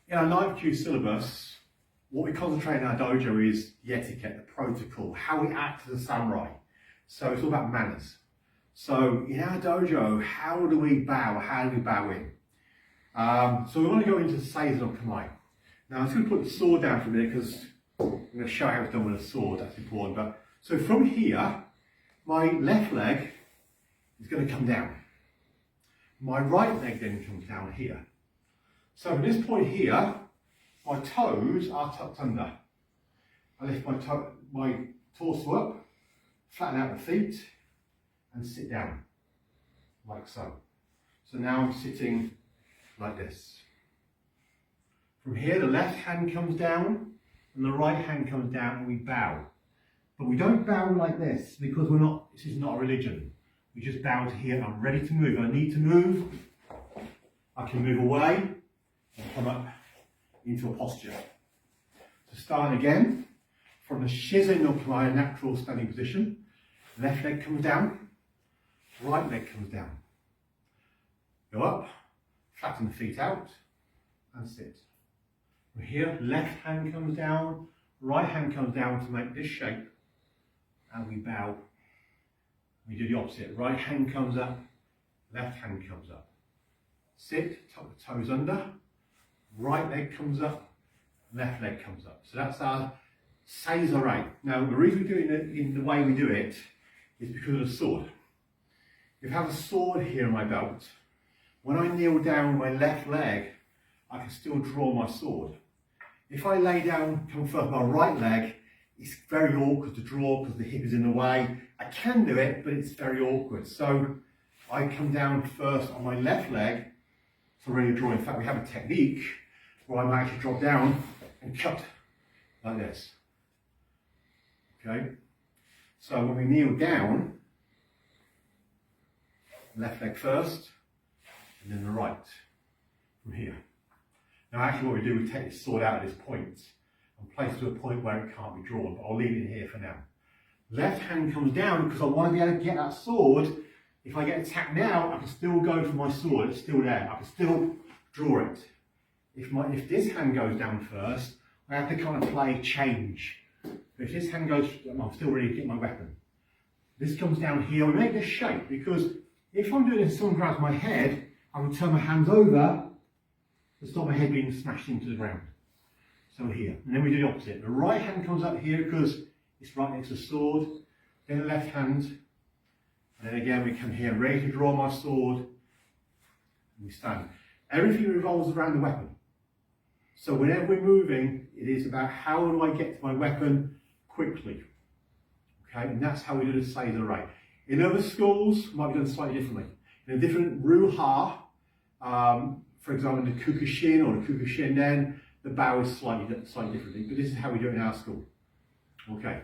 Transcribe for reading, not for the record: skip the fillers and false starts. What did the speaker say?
In our 9th Q syllabus, what we concentrate in our dojo is the etiquette, the protocol, how we act as a samurai. So it's all about manners. So in our dojo, how do we bow? How do we bow in? So we want to go into Seiza Rei. Now I'm just going to put the sword down for a minute because I'm going to show how it's done with a sword, that's important. But so from here, my left leg is going to come down. My right leg then comes down here. So from this point here, my toes are tucked under. I lift my torso up, flatten out the feet, and sit down, like so. So now I'm sitting like this. From here, the left hand comes down, and the right hand comes down, and we bow. But we don't bow like this, because this is not a religion. We just bow to here. I'm ready to move. I need to move. I can move away and come up into a posture. So starting again, from the Seiza Rei, natural standing position, left leg comes down, right leg comes down. Go up, flatten the feet out, and sit. From here, left hand comes down, right hand comes down to make this shape, and we bow. We do the opposite. Right hand comes up, left hand comes up. Sit, tuck the toes under, right leg comes up, left leg comes up. So that's our Seiza Rei. Now the reason we do it in the way we do it is because of the sword. If I have a sword here in my belt, when I kneel down my left leg, I can still draw my sword. If I lay down, come first my right leg, it's very awkward to draw because the hip is in the way. I can do it, but it's very awkward. So I come down first on my left leg to really draw. In fact, we have a technique where I might actually drop down and cut like this. Okay? So when we kneel down, left leg first, and then the right from here. Now actually what we do, we take the sword out at this point and place it to a point where it can't be drawn, but I'll leave it here for now. Left hand comes down because I want to be able to get that sword. If I get attacked now, I can still go for my sword, it's still there. I can still draw it. If this hand goes down first, I have to kind of play change. But if this hand goes, I'm still ready to get my weapon. This comes down here, we make this shape because if I'm doing this, someone grabs my head, I can turn my hands over to stop my head being smashed into the ground. So here, and then we do the opposite. The right hand comes up here because it's right next to the sword, then the left hand, and then again we come here, ready to draw my sword, and we stand. Everything revolves around the weapon. So whenever we're moving, it is about how do I get to my weapon quickly. Okay, and that's how we do the Seiza Rei. In other schools, it might be done slightly differently. In a different Ruha, for example, in the Kukushin or the Kukushin, then the bow is slightly differently, but this is how we do it in our school. Okay.